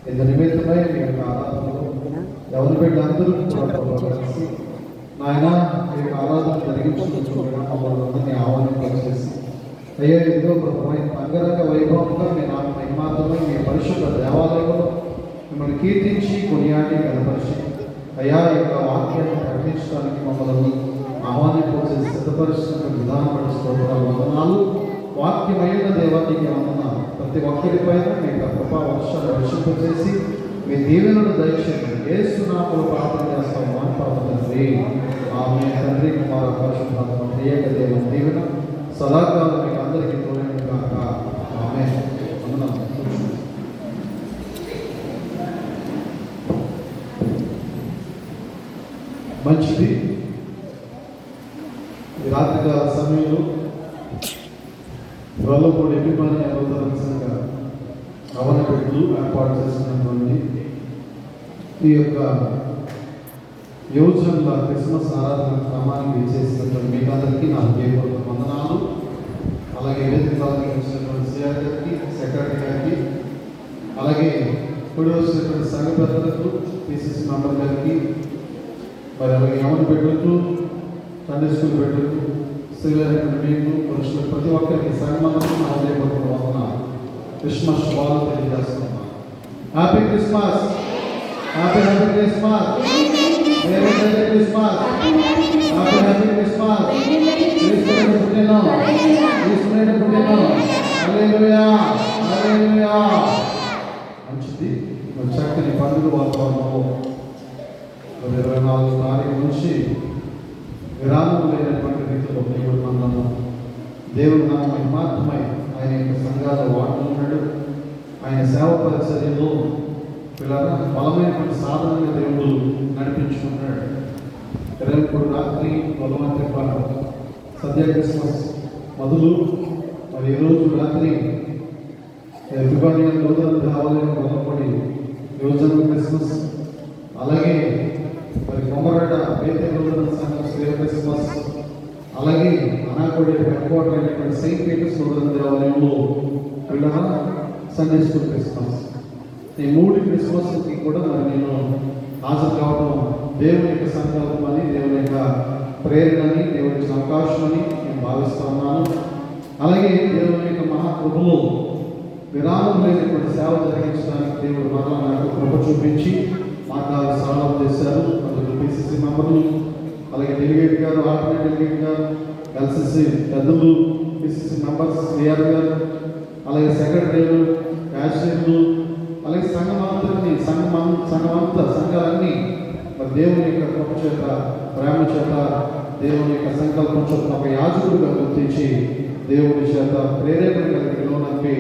ఇంత నిమిత్తమై మీ యొక్క ఆరాధనలో ఎవరి బిడ్డలందరూ కలిసి నాయన మీ యొక్క ఆరాధన జరిగించుకుంటున్నా మమ్మల్ని అందరినీ ఆహ్వానింపచేసి అయ్యా ఇదిగో అంగరంగ వైభవంగా మీ నాకు మహిమార్థమై మీ పరిశుద్ధ దేవాలయంలో మిమ్మల్ని కీర్తించి కొనియాడి కనపరిచి అయ్యా ఈ యొక్క వాక్యాన్ని ప్రకటించడానికి మమ్మల్ని ఆహ్వానింపచేసి సిద్ధపరిచిన విధానం పడి వందనాలు. వాక్యమైన దేవానికి వందనాలు. ప్రతి ఒక్కరిపైన మీ యొక్క కృపా వర్షాలు వర్షింపచేసి మీ దీవెనను దయచేయండి. యేసు నామములో ప్రార్థన చేస్తాం తండ్రి. ఆమె తండ్రి కుమార పరిశుద్ధాత్మ త్రియేక దేవుని దీవెన సదాకాలం మీకు అందరికీ తోడైన కాక. ఆమె మంచిది. ఈ రాత్రికాల సమయంలో రోలపూడి అభిమాని అవతరంగా రవాణా పెడుతూ ఏర్పాటు చేసినటువంటి ఈ యొక్క యోజనల క్రిస్మస్ ఆరాధన క్రమానికి చేసినటువంటి మీకు అందరికీ నా హృదయపూర్వక వందనాలు. అలాగే వేదిక వచ్చినటువంటి సిఆర్ గారికి, సెక్రటరీ గారికి, అలాగే ఇప్పుడు వచ్చినటువంటి సంఘ పెద్దలకు, పిసిసి మెంబర్ గారికి, మరి అలాగే యవన బిడ్డలకు, సండే స్కూల్ బిడ్డలకు, స్త్రీలైనటువంటి మీకు, పురుషులకు, ప్రతి ఒక్కరికి సంఘమందరికి నా హృదయపూర్వక వందనాలు. క్రిస్మస్ శుభాలు తెలియజేస్తున్నాను. Happy Christmas, happy happy Christmas, very very Christmas, happy happy Christmas. క్రీస్తుని పుట్టిన, క్రీస్తుని పుట్టిన. హల్లెలూయా, హల్లెలూయా. మంచిది. చక్కని పండుగ వాతావరణంలో 24 తారీఖు నుంచి విరామం లేనటువంటి రీతిలో దేవుడు మనము దేవుడు నాకు మహిమార్థమై ఆయన యొక్క సంఘాలు వాడుతున్నాడు. ఆయన సేవ పరిచర్యలో పిల్లల బలమైనటువంటి సాధనంగా దేవుడు నడిపించుకున్నాడు. ఇప్పుడు రాత్రి బలవంతి సద్య క్రిస్మస్ మొదలు మరి ఈరోజు రాత్రి విభాగం దేవాలయం మొదలుపడి యువజన క్రిస్మస్, అలాగే మరి కొమ్మరడ వేద సంఘం శ్రీ క్రిస్మస్, అలాగే అనాకోడి హెడ్ క్వార్టర్ అయినటువంటి సెయింట్ పీటర్స్ దేవాలయంలో పిల్లల సండే స్కూల్ క్రిస్మస్. ఈ 3 క్రిస్మస్కి కూడా మరి నేను హాజరు కావడం దేవుని యొక్క సంకల్పమని, దేవుని యొక్క ప్రేరణని, దేవుని యొక్క అవకాశమని నేను భావిస్తూ ఉన్నాను. అలాగే దేవుని యొక్క మహాకృపలో విరామం లేనటువంటి సేవ జరిగించడానికి దేవుడు మరలా నాకు కృప చూపించి మార్గాలు సరళం చేశారు. అందులో పిసిసి మెంబర్లు, అలాగే డెలిగేట్ గారు, ఆల్టర్నేట్ డెలిగేట్ గారు, ఎల్సిసి పెద్దలు, పిసిసి మెంబర్స్, సిఆర్ గారు, అలాగే సెక్రటరీలు, క్యాషియర్లు, అలాగే సంఘాలన్నీ మరి దేవుని యొక్క కృప చేత, ప్రేమ చేత, దేవుని యొక్క సంకల్పం చేత ఒక యాజకుడిగా గుర్తించి దేవుని చేత ప్రేరేపణ కలిగినకి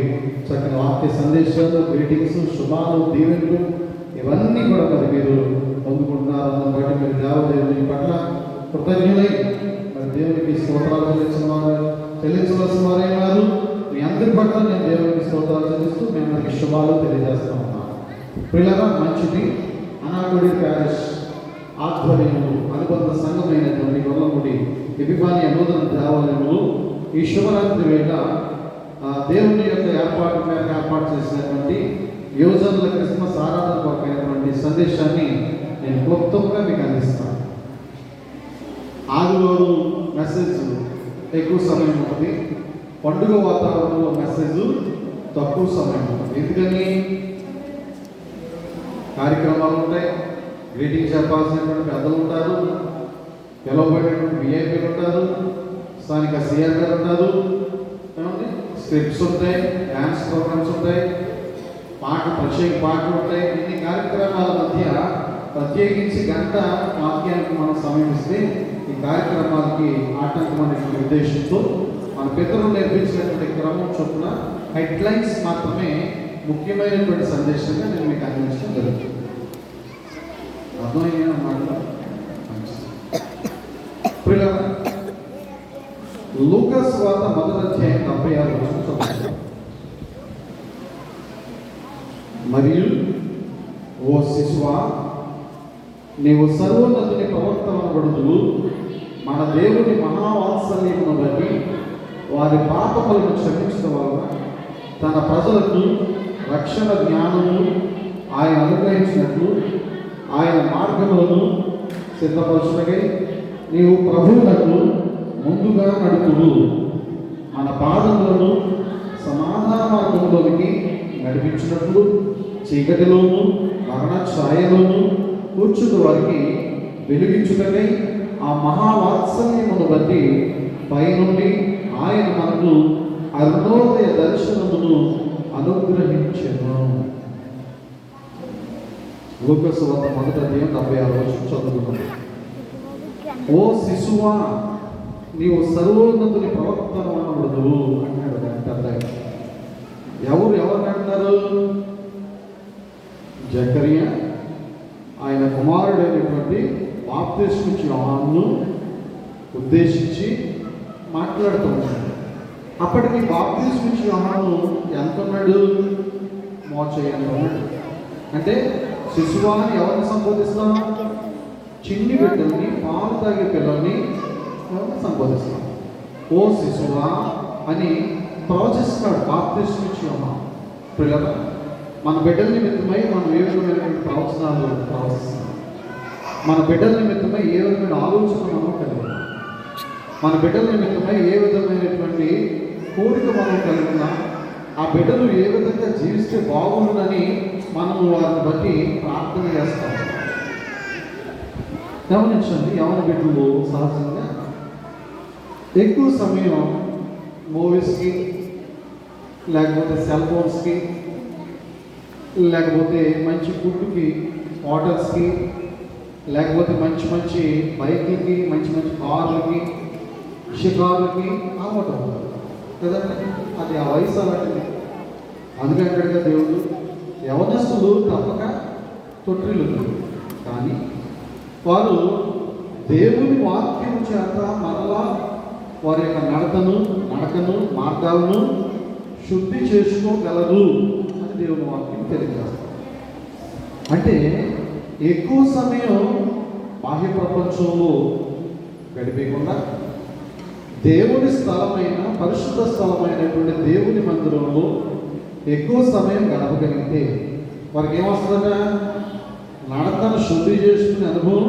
చక్కని వాక్య సందేశాలు, గ్రీటింగ్స్, శుభాలు, దీవెనలు ఇవన్నీ కూడా మరి మీరు పొందుకుంటున్నారు. అందుని బట్టి మీరు దేవదేవుని పట్ల కృతజ్ఞులై మరి దేవునికి స్తోత్రాలు చెల్లించవలసిన వారైనారు. మీ అందరి పట్ల నేను దేవునికి స్తోత్రాలు చెల్లిస్తూ మీ అందరికి శుభాలు తెలియజేస్తూ ఉన్నాను. పిల్లగా మంచిది. అనాకుడి ప్యారిష్ ఆధ్వర్యంలో అనుబంధ సంఘమైనటువంటి గొల్లముడి ఎపిఫానియా నూతన దేవాలయంలో ఈ శుభరాత్రి వేళ దేవుని యొక్క ఏర్పాటు మేరకు ఏర్పాటు చేసినటువంటి యువజనుల క్రిస్మస్ ఆరాధన కొరకైనటువంటి సందేశాన్ని నేను క్లుప్తంగా మీకు అందిస్తాను. ఆదివారం మెసేజ్ ఎక్కువ సమయం ఉంటుంది, పండుగ వాతావరణంలో మెసేజ్ తక్కువ సమయం ఉంటుంది. ఎందుకని కార్యక్రమాలు ఉంటాయి, గ్రీటింగ్ చెప్పాల్సినటువంటి పెద్దలు ఉంటారు, పిలవబడినటువంటి విఐపీలు ఉంటారు, స్థానిక సిఆర్ గారు ఉంటారు, స్క్రిప్ట్స్ ఉంటాయి, డ్యాన్స్ ప్రోగ్రామ్స్ ఉంటాయి, ప్రత్యేక పాటలు ఉంటాయి. ఇన్ని కార్యక్రమాల మధ్య ప్రత్యేకించి గంట వాక్యానికి మనం సమయం ఇస్తే ఈ కార్యక్రమాలకి ఆటంకం అనేటువంటి ఉద్దేశంతో మన పితరులు నేర్పించినటువంటి క్రమం చొప్పున హెడ్లైన్స్ మాత్రమే ముఖ్యమైనటువంటి సందేశంగా నేను మీకు అందించడం జరుగుతుంది. అర్థమైన మాట లూకాసు వార్త 1వ అధ్యాయం 76 వచనం. మరియు ఓ శిశువా, నీవు సర్వోన్నతుని ప్రవర్తనబడుదువు, మన దేవుని మహావాత్సల్యమును బట్టి వారి పాపములను క్షమించడం వలన తన ప్రజలకు రక్షణ జ్ఞానము ఆయన అనుగ్రహించినట్లు ఆయన మార్గములను సిద్ధపరచుటకై నీవు ప్రభువులకు ముందుగా నడుపుడు. మన పాదములను సమాధాన మార్గంలోనికి నడిపించినట్లు చీకటిలోను మరణ ఛాయలోను కూర్చున్న వారికి వెలిగించుటకై ఆ మహావాత్సల్యమును బట్టి పైనుండి ఆయన మనకు అరుణోదయ దర్శనమును అనుగ్రహించెను. లూకాసు వార్త 1:46 చదువుకున్నాం. ఓ శిశువా, నీవు సర్వోన్నతుని ప్రవక్తను అనబడదు అన్నాడు పెద్ద. ఎవరిని అంటున్నారు? జకరియా ఆయన కుమారుడైనటువంటి బాప్తిస్మిచ్చు యోహానును ఉద్దేశించి మాట్లాడుతున్నాడు. అప్పటికి బాప్తిస్మిచ్చు యోహాను ఎంత ఉన్నాడు? మోచేయంత ఉన్నాడు. అంటే శిశువాన్ని ఎవరిని సంబోధిస్తాం? చిన్ని బిడ్డల్ని, పాలు తాగే పిల్లల్ని ఎవరిని సంబోధిస్తాం? ఓ శిశువా అని ప్రవచిస్తాడు బాప్తిస్మిచ్చు యోహాను. పిల్లల మన బిడ్డల నిమిత్తమై మనం ఏ విధమైనటువంటి ప్రవచనాలు ప్రవచిస్తాం? మన బిడ్డల నిమిత్తమై ఏ విధమైన ఆలోచన మనం కలిగి, మన బిడ్డల నిమిత్తమై ఏ విధమైనటువంటి కోరిక మనం కలిగినా, ఆ బిడ్డలు ఏ విధంగా జీవిస్తే బాగుంటుందని మనము వారిని బట్టి ప్రార్థన చేస్తాం. గమనించండి, యవన బిడ్డలు సహజంగా ఎక్కువ సమయం మూవీస్కి, లేకపోతే సెల్ ఫోన్స్కి, లేకపోతే మంచి ఫుడ్కి, హోటల్స్కి, లేకపోతే మంచి మంచి బైక్లకి, మంచి మంచి కార్లకి, షికార్లకి అలవాటు అవుతారు కదండి. అది ఆ వయసు అలాంటిది. అందుకంటే దేవుడు యవనస్తులు తప్పక తొట్టిల్లు, కానీ వారు దేవుని వాక్యం చేత మరలా వారి యొక్క నడకను మార్గాలను శుద్ధి చేసుకోగలరు అని దేవుని వాక్యం తెలియజేస్తారు. అంటే ఎక్కువ సమయం బాహ్య ప్రపంచంలో గడిపేయకుండా దేవుని స్థలమైన, పరిశుద్ధ స్థలమైనటువంటి దేవుని మందిరంలో ఎక్కువ సమయం గడపగలిగితే వారికి ఏమొస్తుందట? నడతను శుద్ధి చేసుకునే అనుభవం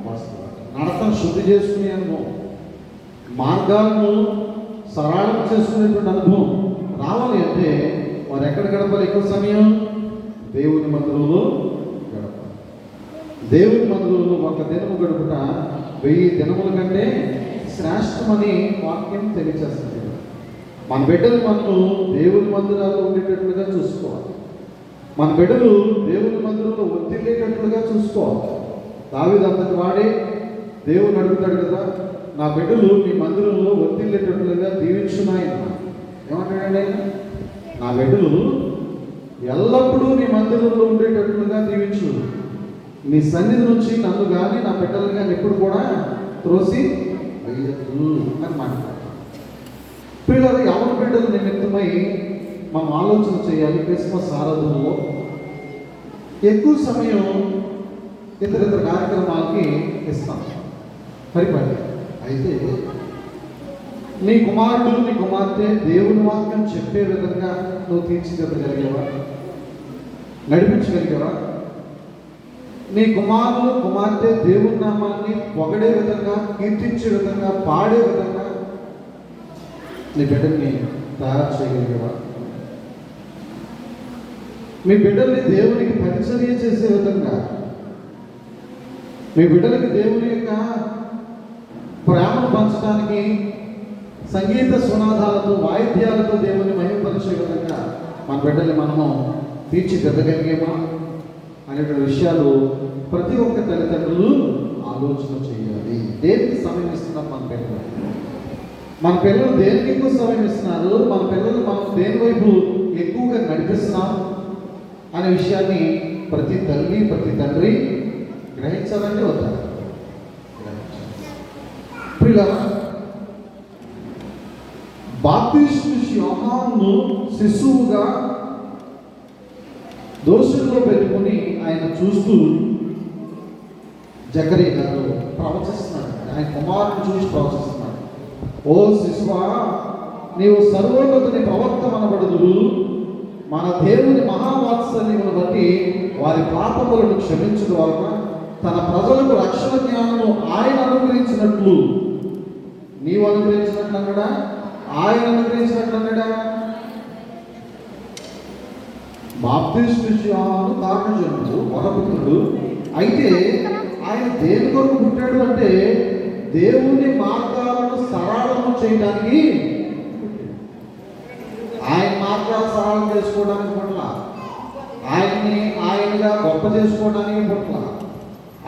వస్తుంది. నడతను శుద్ధి చేసుకునే అనుభవం, మార్గాలను సరళం చేసుకునేటువంటి అనుభవం రావాలి అంటే వారు ఎక్కడ గడపాలి? ఎక్కువ సమయం దేవుని మందిరంలో గడపాలి. దేవుని మందిరంలో ఒక దినము గడుపుట 1000 దినముల కంటే శ్రేష్టమని వాక్యం తెలియజేస్తుంది. మన బిడ్డలు మనము దేవుని మందిరాల్లో ఉండేటట్లుగా చూసుకోవాలి. మన బిడ్డలు దేవుని మందిరంలో ఒత్తిళ్ళేటట్లుగా చూసుకోవాలి. దావీదు అంతటి వాడే దేవుని అడుగుతాడు కదా, నా బిడ్డలు మీ మందిరంలో ఒత్తిళ్ళేటట్లుగా దీవించున్నాయన. ఏమంటాడండి ఆయన? నా బిడ్డలు ఎల్లప్పుడూ నీ మందిరంలో ఉండేటట్లుగా దీవించు, నీ సన్నిధి నుంచి నన్ను కానీ నా బిడ్డలు కానీ ఎప్పుడు కూడా త్రోసి వేయద్దు అని మాట్లాడారు. పిల్లలు యవన బిడ్డల నిమిత్తమై మనం ఆలోచన చేయాలి. క్రిస్మస్ ఆరాధనలో ఎక్కువ సమయం ఇతర కార్యక్రమాలకి ఇస్తాం, పరిపాటి. అయితే నీ కుమారుడు, నీ కుమార్తె దేవుని వాక్యం చెప్పే విధంగా నువ్వు తీర్చిదిద్దగలిగేవా? నడిపించగలిగేవా? నీ కుమారుడు, కుమార్తె దేవుని నామాన్ని పొగడే విధంగా, కీర్తించే విధంగా, పాడే విధంగా నీ బిడ్డల్ని తయారు చేయగలిగేవా? మీ బిడ్డల్ని దేవునికి పరిచర్య చేసే విధంగా, మీ బిడ్డలకి దేవుని యొక్క ప్రేమను పంచడానికి సంగీత సునాదాలతో, వాయిద్యాలతో దేవుని మహిమపరిచే విధంగా మన బిడ్డల్ని మనము తీర్చిదిద్దగలిగేమా అనేటువంటి విషయాలు ప్రతి ఒక్క తల్లిదండ్రులు ఆలోచన చేయాలి. దేనికి సమయం ఇస్తున్నాం మన పిల్లలు? మన పిల్లలు దేనికి ఎక్కువ సమయం ఇస్తున్నారు? మన పిల్లలు మనం దేని వైపు ఎక్కువగా నడిపిస్తున్నాం అనే విషయాన్ని ప్రతి తల్లి, ప్రతి తండ్రి గ్రహించాలంటే వద్దా? పిల్లలు బాప్తిస్మిచ్చు యోహానును శిశువుగా దోషుల్లో పెట్టుకుని ఆయన చూస్తూ జకరియా గారు ప్రవచిస్తున్నాడు. ఆయన కుమారుని చూసి ప్రవచిస్తున్నాడు. ఓ శిశువా, నీవు సర్వోన్నతుని ప్రవక్త అనబడుదురు, మన దేవుని మహావాత్సల్యమును బట్టి వారి పాపములను క్షమించడం వలన తన ప్రజలకు రక్షణ జ్ఞానము ఆయన అనుగ్రహించినట్లు, నీవు అనుగ్రహించినట్లు అన్నాడా, ఆయన అనుగ్రహించినట్లు అన్నాడా? బాప్తిస్ము యోహాను కారణజనుడు, వరపుత్రుడు. అయితే ఆయన దేని కొరకు పుట్టాడు అంటే దేవుని మార్గాలను సరళము చేయడానికి. ఆయన మార్గాలు సరళం చేసుకోవడానికి పట్ల, ఆయన్ని ఆయనగా గొప్ప చేసుకోవడానికి పట్ల,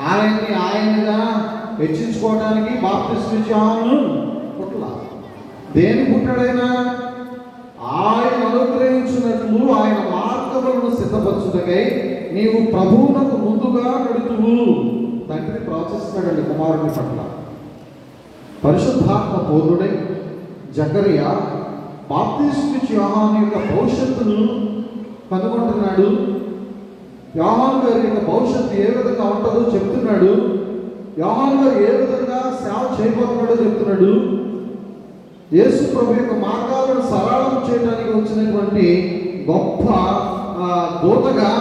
ఆయన్ని ఆయనగా హెచ్చించుకోవడానికి బాప్తిస్ము యోహాను పట్ల. దేని పుట్టాడైనా ఆయన అనుగ్రహించినట్లు ఆయన మార్గములను సిద్ధపరచుటకై నీవు ప్రభువునకు ముందుగా నడుతువు. తండ్రి ప్రవచిస్తున్నాడండి కుమారుని పట్ల. పరిశుద్ధాత్మ పూర్ణుడై జకరియా బాప్తిస్ము యోహాను యొక్క భవిష్యత్తును కనుగొంటున్నాడు. యోహాను గారి యొక్క భవిష్యత్తు ఏ విధంగా ఉంటుందో చెప్తున్నాడు. యోహాను గారు ఏ విధంగా సేవ చేయబోతున్నాడో చెప్తున్నాడు. యేసు ప్రభు యొక్క మార్గాలను సరళం చేయడానికి వచ్చినటువంటి గొప్ప దూతగా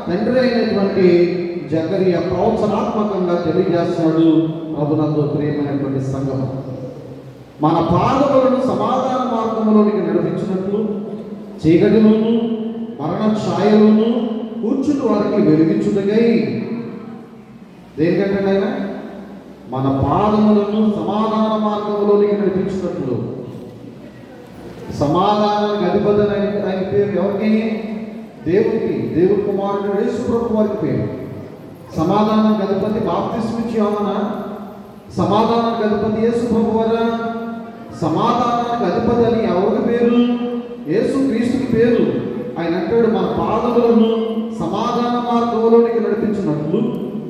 తండ్రి అయినటువంటి జకరియా ప్రవచనాత్మకంగా తెలియజేస్తున్నాడు. ప్రభునందు ప్రియమైనటువంటి సంఘం, మన పాదములను సమాధాన మార్గంలోనికి నడిపించినట్లు చీకటిలోను మరణ ఛాయలోను కూర్చుని వారికి వెలిగించుటకై. దేనికంటే ఆయన మన పాదములను సమాధాన మార్గంలోనికి నడిపించినట్లు. సమాధానానికి అధిపతి ఆయన పేరు ఎవరికి? దేవుడికి, దేవుడి కుమారుడు యేసు ప్రభు వారికి పేరు. సమాధానానికి అధిపతి బాప్తిస్ము యోహానా, సమాధానానికి అధిపతి యేసు ప్రభు వారా? సమాధానానికి అధిపతి అని ఎవరికి పేరు? యేసు క్రీస్తుకి పేరు. ఆయన అంటాడు, మన పాదములను సమాధాన మార్గంలోనికి నడిపించినట్లు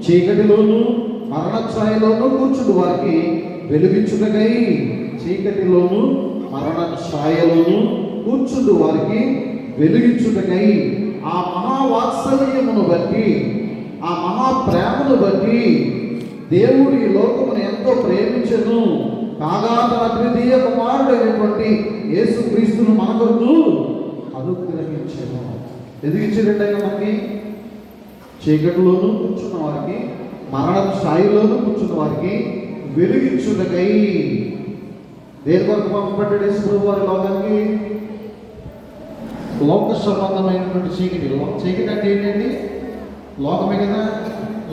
చీకటిలోను మరణ ఛాయలోను కూర్చుని వారికి వెలుగించుటకై. చీకటిలోను మరణ ఛాయలోను కూర్చుని వారికి వెలుగించుటకై. ఆ మహావాత్సల్యమును బట్టి, ఆ మహాప్రేమను బట్టి దేవుడు ఈ లోకమును ఎంతో ప్రేమించెను, కాగా తన అద్వితీయ కుమారుడైనటువంటి యేసు క్రీస్తును మన కొరకు అనుగ్రహించెను. ఎదిగించాడండి ఆయన మనకి. చీకటిలోను కూర్చున్న వారికి, మరణ ఛాయలోను కూర్చున్న వారికి వెలుగించుటకై. దేని కొరకు పంపబడ్డాడు యేసు ప్రభు వారి లోకానికి? లోక సంబంధమైనటువంటి చీకటి. చీకటి అంటే ఏంటండి? లోకమే కదా.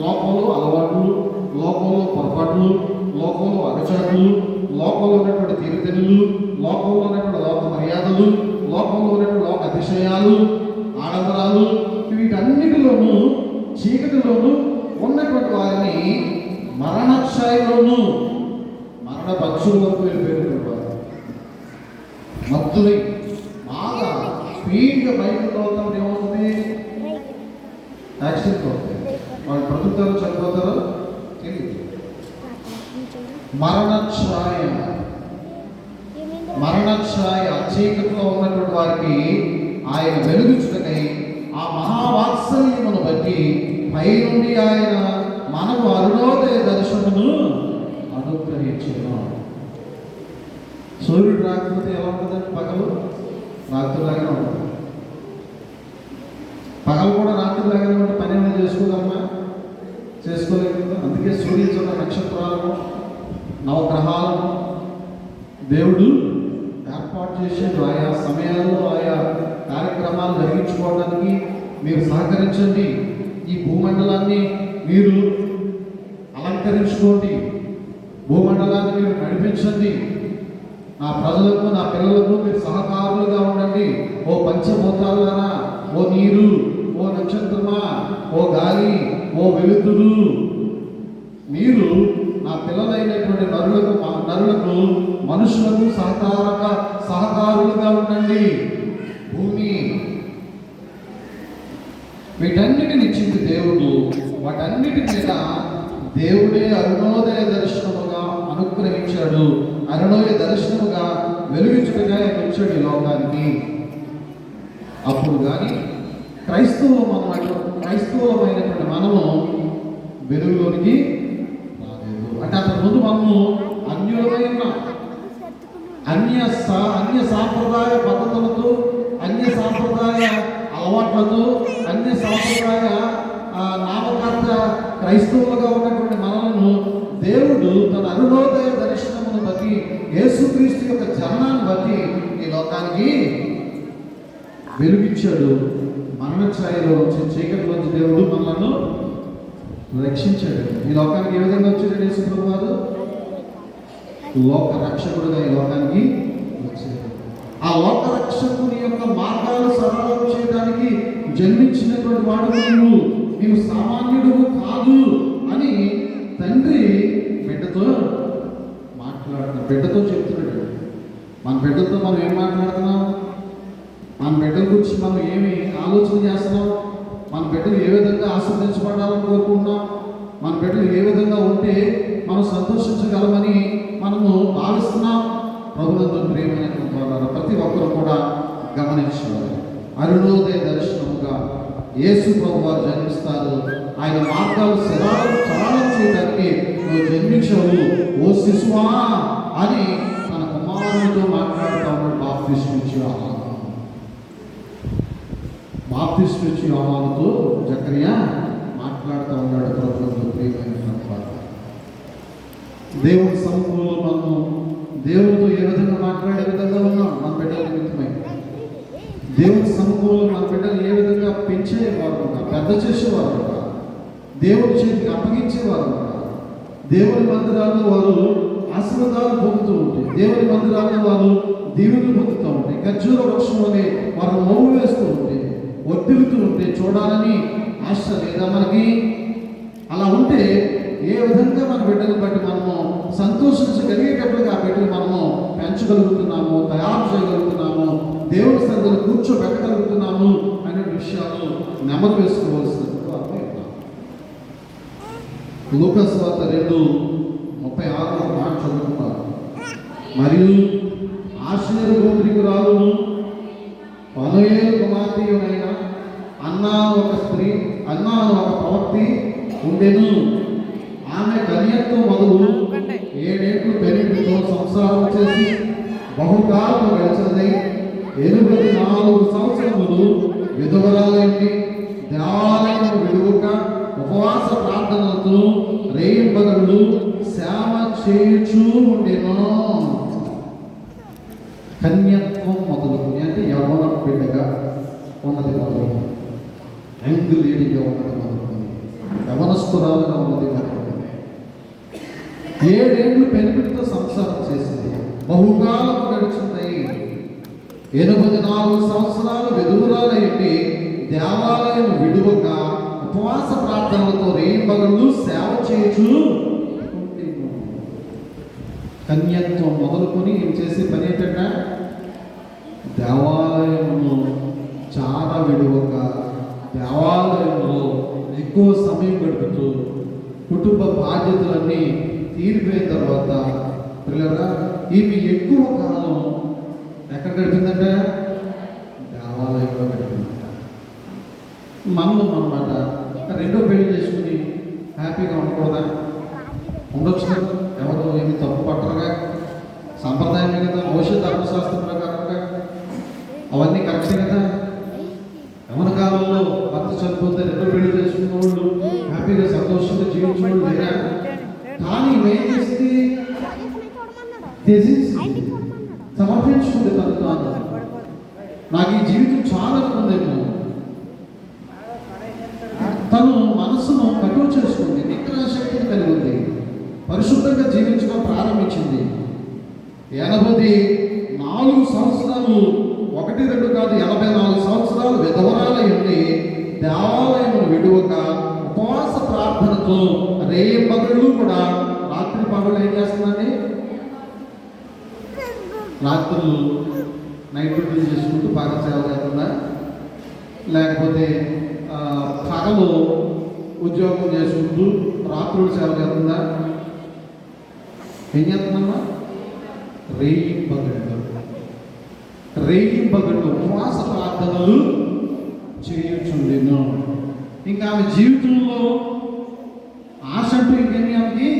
లోకంలో అలవాట్లు, లోకంలో పొరపాట్లు, లోకంలో అగచాట్లు, లోకంలో ఉన్నటువంటి తీరుతెన్నులు, లోకంలో ఉన్నటువంటి లోక మర్యాదలు, లోకంలో ఉన్నటువంటి లోక అతిశయాలు, ఆడంబరాలు, వీటన్నిటిలోనూ చీకటిలోనూ ఉన్నటువంటి వారిని మరణ ఛాయలోనూ మరణ పక్షుల వరకు వెళ్ళిపోయినటువంటి వారు మత్తులై బాగా స్పీడ్గా బయటకు తోలుతాం. ఏమవుతుంది? యాక్సిడెంట్ అవుతుంది. వాళ్ళు బ్రతుకుతారో చనిపోతారో తెలియదు. మరణ ఛాయ చీకటిలో ఉన్నటువంటి వారికి ఆయన వెలుగుచుటకై ఆ మహావాత్సల్యమును బట్టి పైనుండి ఆయన మనకు అరుణోదయ దర్శనమును అనుగ్రహించును. సూర్యుడు రాకపోతే ఎలా ఉంటుందండి? పగలు రాత్రిలాగానే ఉంటుంది. పగలు కూడా రాత్రిలాగానే ఉంటే పని ఏమైనా చేసుకోగలమా? చేసుకోలేదు కదా. అందుకే సూర్యుడు నక్షత్రాలను నవగ్రహాలను దేవుడు ఏర్పాటు చేసేది ఆయా సమయాల్లో ఆయా కార్యక్రమాలు జరిగించుకోవడానికి. మీరు సహకరించండి, ఈ భూమండలాన్ని మీరు అలంకరించుకోండి, భూమండలాన్ని మీరు నడిపించండి. నా ప్రజలకు, నా పిల్లలకు మీరు సహకారులుగా ఉండండి. ఓ పంచభూతాలారా, ఓ నీరు, ఓ నక్షత్రమా, ఓ గాలి, ఓ వెలుతురు, మీరు నా పిల్లలైనటువంటి నరులకు మనుషులకు సహకారులుగా ఉండండి. భూమి వీటన్నిటిని ఇచ్చింది దేవుడు. వాటన్నిటి మీద దేవుడే అరుణోదయ దర్శనముగా అనుగ్రహించాడు. అరుణోదయ దర్శనముగా వెలుగించుగా వచ్చాడు ఈ లోకానికి. అప్పుడు కానీ క్రైస్తవులమైనటువంటి మనము వెలుగులోనికి రాలేదు. అంటే అంతకు ముందు మనము అన్యులమైన అన్య సాంప్రదాయ పద్ధతులతో, అన్య సాంప్రదాయ అలవాట్లతో అన్ని సాంప్రదాయ నామకార్థ క్రైస్తవులుగా ఉన్నటువంటి మనలను దేవుడు తన అరుణోదయ దర్శనమును బట్టి, యేసుక్రీస్తు యొక్క జననాన్ని బట్టి ఈ లోకానికి వెలుగిచ్చాడు. మరణ ఛాయలో వచ్చి చీకటిలోంచి దేవుడు మనలను రక్షించాడు. ఈ లోకానికి ఏ విధంగా వచ్చాడు యేసు ప్రభు వారు? లోక రక్షకుడుగా ఈ లోకానికి వచ్చాడు. ఆ లోక రక్షకుని యొక్క మార్గాలు సరళం చేయడానికి జన్మించినటువంటి వాడు నీవు సామాన్యుడు కాదు అని తండ్రి బిడ్డతో మాట్లాడుతున్నాడు, బిడ్డతో చెప్తున్నాడు. మన బిడ్డతో మనం ఏం మాట్లాడుతున్నాం? మన బిడ్డల గురించి మనం ఏమి ఆలోచన చేస్తున్నాం? మన బిడ్డలు ఏ విధంగా ఆస్వాదించబడాలని కోరుకుంటున్నాం? మన బిడ్డలు ఏ విధంగా ఉంటే మనం సంతోషించగలమని మనము భావిస్తున్నాం? ప్రభునందు ప్రేమైనటువంటి వాళ్ళ ప్రతి ఒక్కరు కూడా గమనించాలి. అరుణోదయ దర్శనముగా యేసు ప్రభు వారు జన్మిస్తారు. ఆయన మార్గాలు సరళం చేయడానికి నువ్వు జన్మించవు ఓ శిశువా అని తన కుమారునితో మాట్లాడుతూ ఉన్నాడు. బాప్తిస్ము ఇచ్చి యోహానుతో జకరియా మాట్లాడుతూ ఉన్నాడు. ప్రభువుతో ప్రియమైనటువంటి వారు, దేవుని సముఖంలో మనం దేవునితో ఏ విధంగా మాట్లాడే విధంగా ఉన్నాం? మన బిడ్డల నిమిత్తమై దేవుని సముఖంలో మన బిడ్డలు ఏ విధంగా పెంచేవారు ఉన్నారు, పెద్ద చేసేవారు ఉన్నారు, దేవుని చేతికి అప్పగించేవారు ఉన్నారు. దేవుని మందిరాల్లో వారు ఆశీర్వాదాలు పొందుతూ ఉంటాయి. దేవుని మందిరాల్లో వారు దీవెనలు పొందుతూ ఉంటాయి. ఖర్జూర వృక్షంలోనే వారు మోగు వేస్తూ ఉంటే, వర్ధిల్లుతూ ఉంటే చూడాలని ఆశ లేదా మనకి? అలా ఉంటే ఏ విధంగా మన బిడ్డలను బట్టి మనము సంతోషించగలిగేటట్లుగా ఆ బిడ్డలు మనము పెంచగలుగుతున్నాము, తయారు చేయగలుగుతున్నాము, దేవుని సన్నిధిలో కూర్చోబెట్టగలుగుతున్నాము అనే విషయాలు నెమరు వేసుకోవాల్సినటువంటి లూకాసు వార్త 2:36 మాట చదువుతున్నారు. మరియు ఆషేరు గోత్రికురాలును పనూయేలు కుమార్తెయునైన అన్నా ఒక స్త్రీ, అన్నా ఒక ప్రవక్తి ఉండెను. ఆమె కన్యత్వం మొదలు 7 ఏళ్ళు పెరిగితో సంసారం చేసి బహుకాలం గడిచినదై 84 సంవత్సరములు విధవరాలైంది. దేవాలయం విడువక ఉపవాస ప్రార్థనలతో రేయింబగళ్ళు సేవ చేయుచూ ఉండెను. కన్యత్వం మొదలుకొని అంటే యవ్వన బిడ్డగా ఉన్నది మొదలుకొని, యంగ్ లేడీగా ఉన్నది మొదలుకొని, యవనస్తురాలుగా ఉన్నది మొదలుకొని 7 ఏళ్ళు పెనిమిటితో సంసారం చేసింది. బహుకాలం గడిచింది. 84 సంవత్సరాలు విధువురాలైంది. దేవాలయం విడువక ఉపవాస ప్రార్థనలతో రేయింబగళ్ళు సేవ చేయొచ్చు. కన్యత్వం మొదలుకొని ఏం చేసే పని ఏంటంటే దేవాలయంలో చాలా విడువక, దేవాలయంలో ఎక్కువ సమయం గడుపుతూ, కుటుంబ బాధ్యతలన్నీ తీరిపోయిన తర్వాత పిల్లరా ఈమె ఎక్కువ కాలం ఎక్కడ గడిపిందంటే దేవాలయంలో గడిపింది. మనం అన్నమాట రెండో పెళ్లి చేసుకుని హ్యాపీగా ఉండకూడదా? ఉండొచ్చు కదా, ఎవరు ఏమి తప్పు పట్టరుగా, సంప్రదాయమే కదా, మోషే ధర్మశాస్త్రం ప్రకారంగా అవన్నీ కరెక్టే కదా. యవన కాలంలో భర్త చనిపోతే రెండో పెళ్లి చేసుకున్న వాళ్ళు హ్యాపీగా సంతోషంగా జీవించడం లేదా? కానీ ఏం చేసింది? సమర్పించుకుంది తను తాను. నాకు ఈ జీవితం చాలా ఉందేమో. తను మనసును కఠోర చేసుకుంది, నిగ్రహ శక్తిని కలిగి ఉంది, పరిశుద్ధంగా జీవించడం ప్రారంభించింది. 84 సంవత్సరాలు, 1, 2 కాదు, 84 సంవత్సరాలు విధవరాలై ఉండి దేవాలయమును విడువక ఉపవాస ప్రార్థనతో రేయింబగళ్ళు కూడా రాత్రి పగళ్ళు ఏం చేస్తుందండి? రాత్రులు నైట్ డ్యూటీలు చేసుకుంటూ బాగా సేవ చేస్తుందా? లేకపోతే పగలు ఉద్యోగం చేసుకుంటూ రాత్రులు సేవ చేస్తుందా? ఏం చేస్తుందమ్మా? రేయింబగళ్ళు ఉపవాస ప్రార్థనలు చేయొచ్చుండేను. ఇంకా ఆమె జీవితంలో ఆశ అంటూ ఇంకేమి ఆమెకి?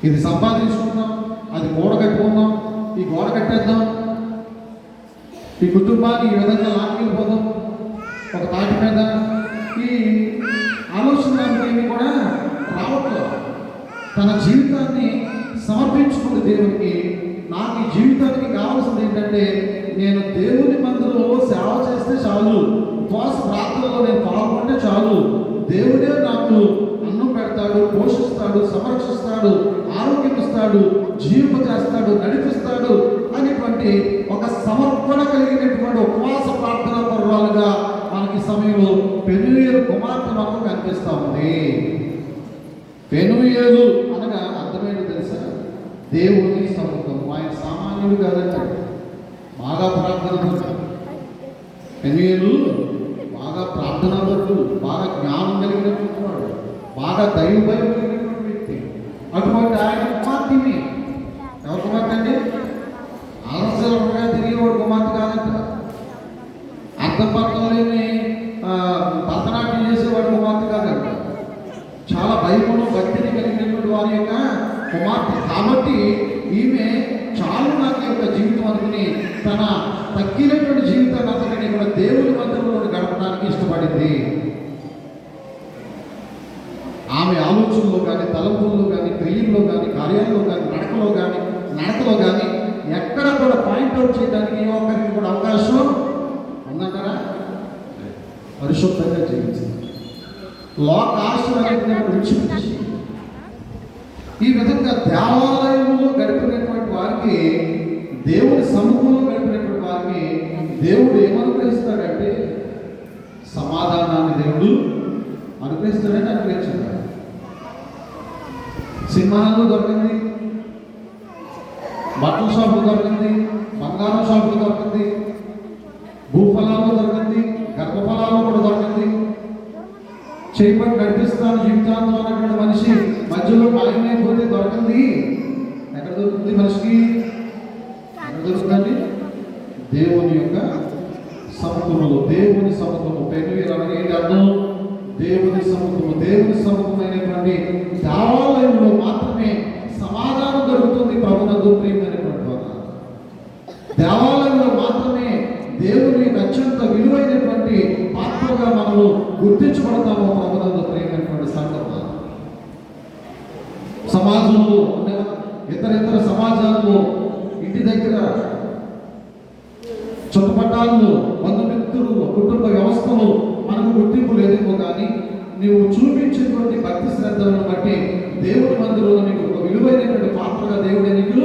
ఇది సంపాదించుకుందాం, అది గోడ కట్టుకుందాం, ఈ గోడ కట్టేద్దాం, ఈ కుటుంబాన్ని ఈ విధంగా లాక్కెళ్ళిపోదాం ఒక తాటి మీద, ఈ ఆలోచన ఏమి కూడా రావట్లేదు. తన జీవితాన్ని సమర్పించుకుంది దేవునికి. నాకు ఈ జీవితానికి కావాల్సింది ఏంటంటే, నేను దేవుని మందిరంలో సేవ చేస్తే చాలు, ఉపవాస ప్రార్థనలో నేను పాల్గొంటే చాలు, దేవుడే నాకు అన్నం పెడతాడు, పోషిస్తాడు, సంరక్షిస్తాడు, ఆరోగ్యం ఇస్తాడు, జీవింపజేస్తాడు, నడిపిస్తాడు అనేటువంటి ఒక సమర్పణ కలిగినటువంటి ఉపవాస ప్రార్థన పర్వాలుగా మనకి సమయంలో పెనుయేలు కుమార్తె మనకు కనిపిస్తూ ఉంది. పెనుయేలు అనగా అర్థమైంది తెలుసా? దేవుని సముఖం. ఆయన సామాన్యుడు కాదంటే బాగా ప్రార్థన. పెనుయేలు బాగా ప్రార్థనాపరుడు, బాగా జ్ఞానం కలిగినటువంటి వాడు, బాగా దైవ భయం కలిగినటువంటి వ్యక్తి. అటువంటి ఆయన కుమార్తెని, ఎవరు కుమార్తె అండి? అలసలుగా తిరిగేవాడు కుమార్తె కాదంట. అర్థపర్థం లేని భరతనాట్యం చేసేవాడు కుమార్తె కాదంట. చాలా భయమును భక్తిని కలిగినటువంటి వారి యొక్క కుమార్తె. కాబట్టి ఈమె చాలు నాకు యొక్క జీవితం అనుకుని తన తగ్గినటువంటి జీవితాన్ని అంతకని కూడా దేవుని మందిరంలో గడపడానికి ఇష్టపడింది. ఆమె ఆలోచనలో కానీ, తలంపుల్లో కానీ, క్రియల్లో కానీ, కార్యాల్లో కానీ, నడకలో కానీ ఎక్కడ కూడా పాయింట్అవుట్ చేయడానికి ఏ ఒక్కరికి కూడా అవకాశం ఉందంటారా? పరిశుద్ధంగా జీవించింది. లోక ఆశీర్వాదాన్ని విడిచిపెట్టి ఈ విధంగా దేవాలయంలో గడిపినటువంటి వారికి, దేవుని సముఖంలో గడిపినటువంటి వారికి దేవుడు ఏమనుగ్రహిస్తాడంటే సమాధానాన్ని దేవుడు అనుగ్రహిస్తాడని అనుగ్రహించాడు. సింహాలు దొరికింది, బట్టల షాపులు దొరికింది, బంగారం షాపులు దొరికింది, భూఫలాలు దొరికింది, గర్భఫలాలు కూడా దొరికింది. చేయబడి నడిపిస్తాను జీవితాంతం అన్నటువంటి మనిషి మధ్యలో మాయమైపోతే దొరకంది. ఎక్కడ దొరుకుతుంది మనిషికి? ఎక్కడ దొరుకుతుందండి? దేవుని యొక్క సముఖములు. దేవుని సముఖము. పెనుయేలు ఏంటి అర్థం? దేవుని సముఖము. దేవుని సముఖమైనటువంటి దేవాలయంలో మాత్రమే సమాధానం దొరుకుతుంది. ప్రభునందు ప్రియమైనటువంటి వారు, దేవాలయంలో మాత్రమే దేవుని అత్యంత విలువైనటువంటి పాత్రగా మనము గుర్తించబడతాము. ప్రభునందు ప్రియమైనటువంటి సంఘం. సమాజంలో ఇతర సమాజాల్లో, ఇంటి దగ్గర, చుట్టుపట్టాల్లో, బంధుమిత్రులు, కుటుంబ వ్యవస్థలు మనకు గుర్తింపు లేదేమో కానీ నీవు చూపించేటువంటి భక్తి శ్రద్ధలను బట్టి దేవుని మందిరంలో నీకు ఒక విలువైనటువంటి పాత్రగా దేవుడు నీకు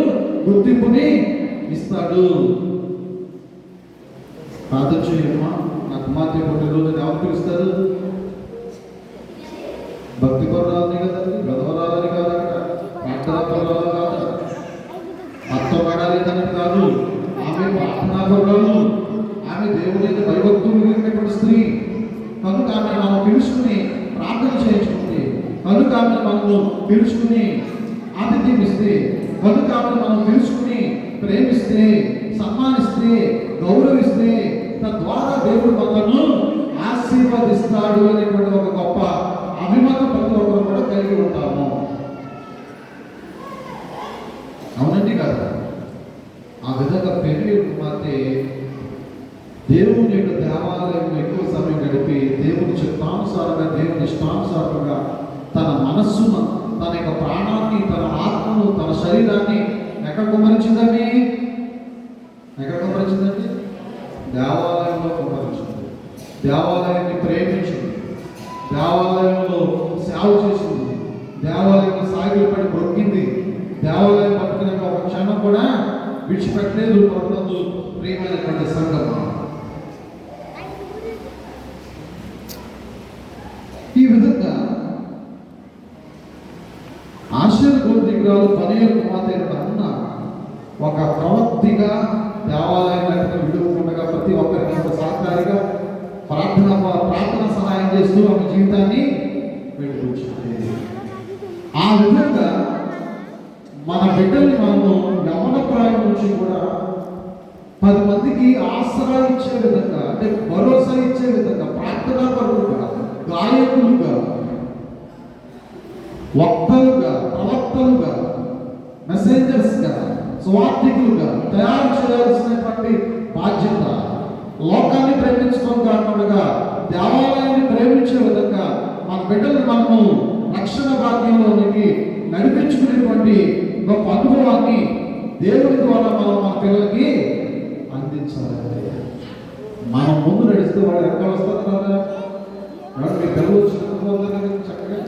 గుర్తింపుని ఇస్తాడు. ప్రార్థన చేయమ్మా. నా కుమార్తె పుట్టినరోజు ఎవరు పిలుస్తారు? భక్తి పరురాలని కదండి, గదవరాలని కాదట, ప్రార్థనా పరురాలు కాదు, అత్తపడాలి అని కాదు. ఆమె ప్రార్థనా పరురాలు, ఆమె దేవుని యొక్క భయభక్తులు కలిగినటువంటి స్త్రీ. కనుక ఆమె మనం పిలుచుకుని ప్రార్థన చేయించుకుంది. కనుక ఆమె మనము పిలుచుకుని ఆతిథ్యం ఇస్తే, కనుక ఆమె మనం పిలుచుకుని ప్రేమిస్తే, సన్మానిస్తే, గౌరవిస్తే, తద్వారా దేవుడు మనను ఆశీర్వదిస్తాడు అనేటువంటి ఒక గొప్ప అభిమతం ప్రతి ఒక్కరు కూడా కలిగి ఉంటాము. అవునండి కదా? ఆ విధంగా పెనుయేలు కుమార్తె దేవుని యొక్క దేవాలయంలో ఎక్కువ సమయం గడిపి దేవుని చిత్తానుసారంగా, దేవుని ఇష్టానుసారంగా తన మనస్సును, తన యొక్క ప్రాణాన్ని, తన ఆత్మను, తన శరీరాన్ని ఎక్కడ కుమరించిందండి? ఎక్కడ కుమరించిందండి? దేవాలయంలో కుమరించింది. దేవాలయాన్ని ప్రేమించింది, దేవాలయంలో సేవ చేసింది, దేవాలయంలో సాగిలు పడి బ్రొక్కింది, దేవాలయం పట్టుకునే ఒక క్షణం కూడా విడిచిపెట్టలేదు. ప్రభునందు ప్రియమైనటువంటి సంఘం, ఈ విధంగా ఆశీర్వాద దిగురాలు పెనుయేలు కుమార్తె అన్న ఒక ప్రవక్తిగా దేవాలయాన్ని విడువకుండా ప్రతి ఒక్కరికి ఒక సహకారిగా ప్రార్థన సహాయం చేస్తూ ఆమె జీవితాన్ని వెలుగుతుంది. ఆ విధంగా మన బిడ్డల్ని మనము యవ్వన ప్రాయం నుంచి కూడా 10 మందికి ఆసరా ఇచ్చే విధంగా, అంటే భరోసా ఇచ్చే విధంగా, ప్రార్థనా పరులుగా, గాయకులుగా, వక్తలుగా, ప్రవక్తలుగా, మెసెంజర్స్గా, స్వార్థికులుగా తయారు చేయాల్సినటువంటి బాధ్యత లోకాన్ని ప్రేమించడం కాకుండా దేవాలయాన్ని ప్రేమించే విధంగా మన బిడ్డలు మనము రక్షణ భాగ్యంలోనికి నడిపించుకునేటువంటి గొప్ప అనుభవాన్ని దేవుడి ద్వారా మనం మన పిల్లలకి అందించాలి. మనం ముందు నడిస్తే వాళ్ళు ఎక్కడ వస్తారు కదా. మీ పిల్లలు చక్కగా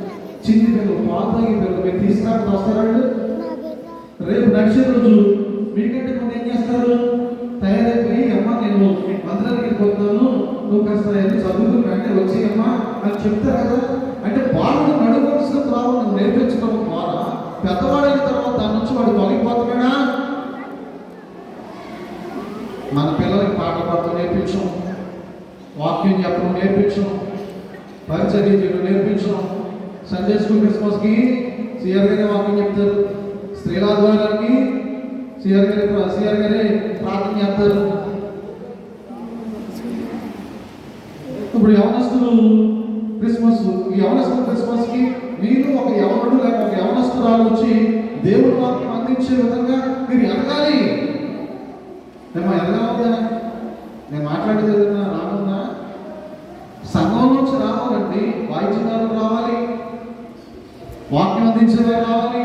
చిన్ని పిల్లలు పాత పిల్లలు మీరు తీసుకురాక వస్తారండి. రేపు నడిచే రోజు మీకంటే ముందు ఏం చేస్తారు? తయారైపోయి అమ్మ నేను మందిరానికి పోతున్నాను, నువ్వు కాస్త చదువుకు అంటే వచ్చి అమ్మా అని చెప్తారు కదా. అంటే వాళ్ళు నడవలసిన త్రావను నేర్పించడం ద్వారా పెద్దవాడైన తర్వాత దాని నుంచి వాడు తొలగిపోతున్నాడా? మన పిల్లలకి పాట పాడుతూ నేర్పించం, వాక్యం చెప్పడం నేర్పించం, పరిచర్య చేయడం నేర్పించం. సండే స్కూల్ క్రిస్మస్కి సిఆర్ గారి వాక్యం చెప్తారు, స్త్రీల ఆధ్వర్యానికి సిఆర్ గారి ప్రార్థన చేస్తారు. ఇప్పుడు యవనస్తులు క్రిస్మస్కి మీరు ఒక యవనుడు లేక ఒక యవనస్తురాలు వచ్చి దేవుడి వాక్యం అందించే విధంగా మీరు ఎదగాలి. మేము ఎదగాలి. నేను మాట్లాడేది ఏదైనా రానుందా? సంఘం నుంచి రావాలండి, వాయిద్యకారులు రావాలి, వాక్యం అందించేవారు రావాలి,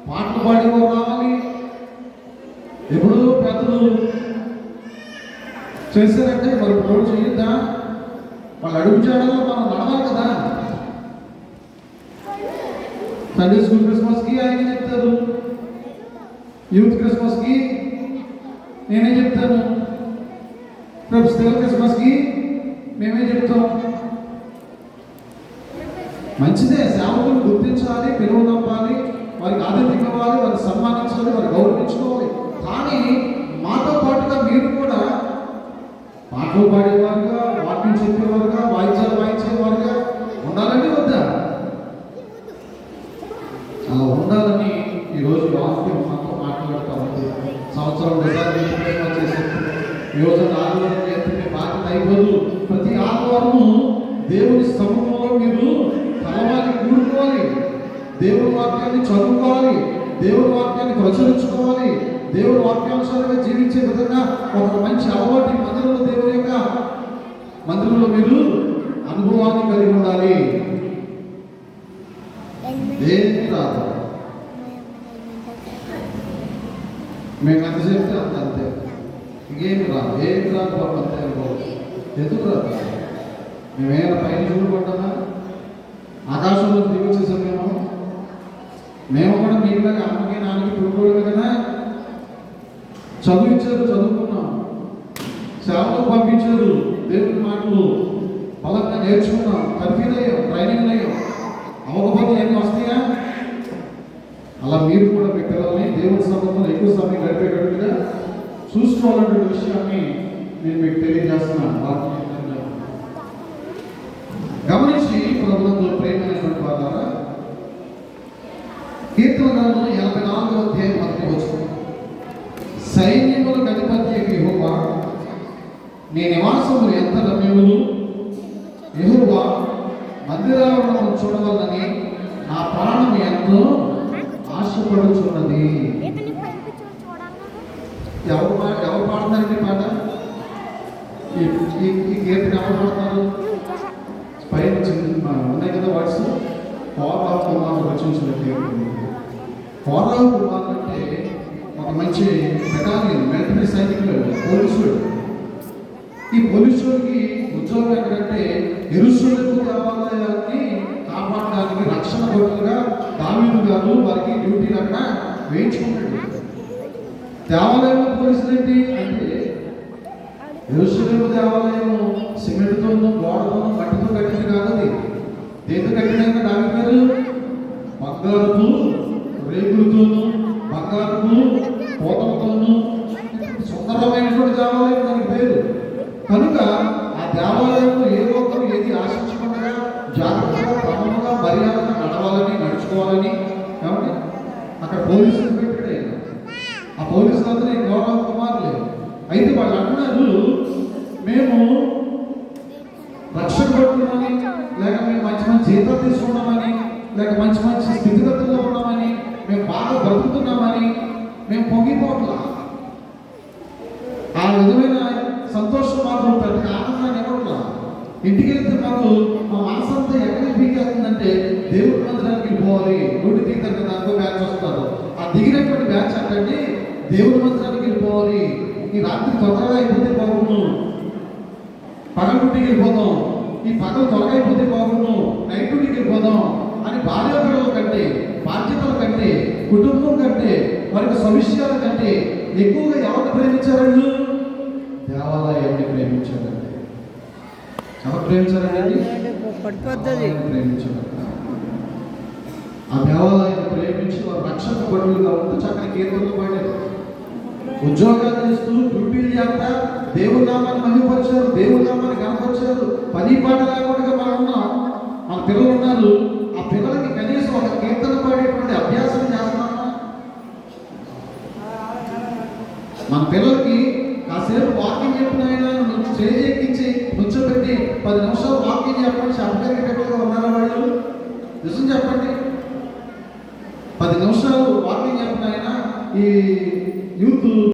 పాటలు పాడేవారు రావాలి. ఎప్పుడు పెద్దలు చేశారంటే మరి ఇప్పుడు చేయొద్దా? వాళ్ళు అడుగు చేయడంలో మనం నడవాలి కదా. సండే స్కూల్ క్రిస్మస్కి ఆయన చెప్తారు, యూత్ క్రిస్మస్కి నేనే చెప్తాను, రేపు స్త్రీల క్రిస్మస్కి మేమే చెప్తాం. మంచిదే, సేవకులు గుర్తించాలి, పిలువ నమ్మాలి, వారికి ఆతిథ్యం ఇవ్వాలి, వారిని సన్మానించాలి, వారిని గౌరవించుకోవాలి. కానీ మాతో పాటుగా మీరు కూడా పాటలు పాడేవారుగా, వాక్యం చెప్పేవారుగా, వాయిద్యాలు వాయించేవారుగా ఉండాలండి వద్దా? అలా ఉండాలని ఈరోజు వాక్యం మనతో మాట్లాడుతూ ఉంది. సంవత్సరం చేసే యోజన ఆదివారం చేస్తే బాధ్యత అయిపోదు. ప్రతి ఆదివారము దేవుని సమూహంలో మీరు కలవాలి, కూడుకోవాలి, దేవుని వాక్యాన్ని చదువుకోవాలి, దేవుని వాక్యాన్ని ప్రచురించుకోవాలి, దేవుని వాక్యానుసారంగా జీవించే విధంగా ఒక మంచి అలవాటు మందిరంలో దేవుని యొక్క మందిరంలో మీరు అనుభవాన్ని కలిగి ఉండాలి. దేనికి రాదు, మేము ఎంత చెప్తే అంతే, ఇంకేమి రాదు, ఏమి రాదు బాబు అంతే అనుకోవాలి. ఎందుకు రాదు? మేమేమైనా పైన చూడుకుంటామా? ఆకాశంలో దిగి వచ్చేసాం మేము కూడా మీలాగా అమ్మకి నాన్నకి పుట్టుకోలేదు కదా. చదివించారు, చదువుకున్నాం, సేవలకు పంపించారు, దేవుని మాటలు బలంగా నేర్చుకున్నాం, తర్ఫీదు అయ్యాం, ట్రైనింగ్ అయ్యాం. అవ్వకపోతే ఏమి వస్తాయా? అలా మీరు కూడా మీ పిల్లల్ని దేవుని సమయంలో ఎక్కువ సమయం గడిపేటట్టుగా చూసుకోవాలనే విషయాన్ని నేను మీకు తెలియజేస్తున్నాను. గమనించి ప్రభుత్వంలో ప్రేమైనటువంటి వాళ్ళ కీర్తన గ్రంథం 84వ అధ్యాయం 10వ వచనం, సైన్యములకు అధిపతి యెహోవా నీ నివాసములు ఎంత రమ్యములు, యెహోవా మందిరాలను చూడవలనని నా ప్రాణం ఎంతో ఆశపడుచున్నది. ఎవరు పాడుతారండి పాట? ఈ కీర్తన ఎవరు పాడతారు? పైన ఉన్నాయి కదా వర్డ్స్. కోరాహు కుమారుడు రచించిన కీర్తన. కోరాహు కుమారుడు అంటే ఒక మంచి బెటాలియన్, మిలిటరీ సైనికులు, పోలీసుడు. ఈ పోలీసుడికి ఉద్యోగం ఎక్కడంటే యెరూషలేము దేవాలయాన్ని కాపాడడానికి రక్షణ భటులుగా దావీదు గారు వారికి డ్యూటీలు అక్కడ వేయించుకుంటాడు. దేవాలయంలో పోలీసులు ఏంటి అంటే యెరూషలేము దేవాలయము సిమెంట్తోనూ గోడతోనూ మట్టితో కట్టింది కాదు. అది దేంతో కట్టిన దావీదు గారు? బంగారుతో రేకులతోనూ బంగారుతో పోతలతోనూ సుందరమైనటువంటి దేవాలయం దానికి పేరు. కనుక ఆ దేవాలయంలో ఏ ఒక్కరు ఏది ఆశించకుండా జాగ్రత్తగా, క్రమంగా, మర్యాదగా నడవాలని, నడుచుకోవాలని కాబట్టి అక్కడ పోలీసులు పెట్టాడు. ఆ పోలీసులందరూ ఈ గౌరవ కుమారులే. అయితే వాళ్ళు అంటున్నారు, మేము రక్షణ పడుతున్నామని, లేక మేము మంచి మంచి జీతాలు తీసుకున్నామని, లేక మంచి మంచి స్థితిగతుల్లో ఉన్నామని, మేము బాగా బ్రతుకుతున్నామని మేము పొంగిపోవట్లా. ఆ విధమైన సంతోషం మాకు పెద్ద ఆనందాన్ని ఇవ్వట్లా. ఇంటికి వెళ్తే మాకు మా మనసంతా ఎక్కడికి పీకేస్తుందంటే దేవుడి మందిరానికి పోవాలి. రోడ్డు దిగుతారు కదా, అనుకో బ్యాచ్ వస్తారు. ఆ దిగినటువంటి బ్యాచ్ అంటే దేవుడి మందిరానికి వెళ్ళిపోవాలి. ఈ రాత్రి త్వరగా అయిపోతే బాగుండు, పగలు డ్యూటీకి వెళ్ళిపోతాం, ఈ పగలు త్వరగా అయిపోతే బాగుండు, నైట్ డ్యూటీకి వెళ్ళిపోదాం అని భార్య పిల్లల కంటే, బాధ్యతల కంటే, కుటుంబం కంటే, వారికి సవిష్యాల కంటే ఎక్కువగా ఎవరిని ప్రేమించారండి? దేవాలయాన్ని ప్రేమించారండి. ఎవరు ప్రేమించారండి? ప్రేమించారు. ఆ దేవాలయాన్ని ప్రేమించి వారు రక్షణ పడులుగా ఉంటూ చక్కని కీర్తనలు పాడారు. ఉద్యోగాలు చేస్తూ డ్యూటీలు చేస్తా దేవుడి నామాన్ని మహిమపరిచారు, దేవుడి నామాన్ని కనపరిచారు. పని పాట లేకుండా మనం ఉన్నాం, మన పిల్లలు ఉన్నారు. ఆ పిల్లలకి కనీసం ఒక కీర్తన పాడేటువంటి అభ్యాసం చేస్తున్నామా? మన పిల్లలకి కాసేపు వాకింగ్ చెప్పిన ఆయన స్టేజ్ ఎక్కించి కూర్చోబెట్టి 10 నిమిషాలు వాకింగ్ చెప్పండి చెప్పగలిగేటట్టుగా ఉన్నారా వాళ్ళు? నిజం చెప్పండి. 10 నిమిషాలు వాకింగ్ చెప్పిన ఆయన ఈ యూత్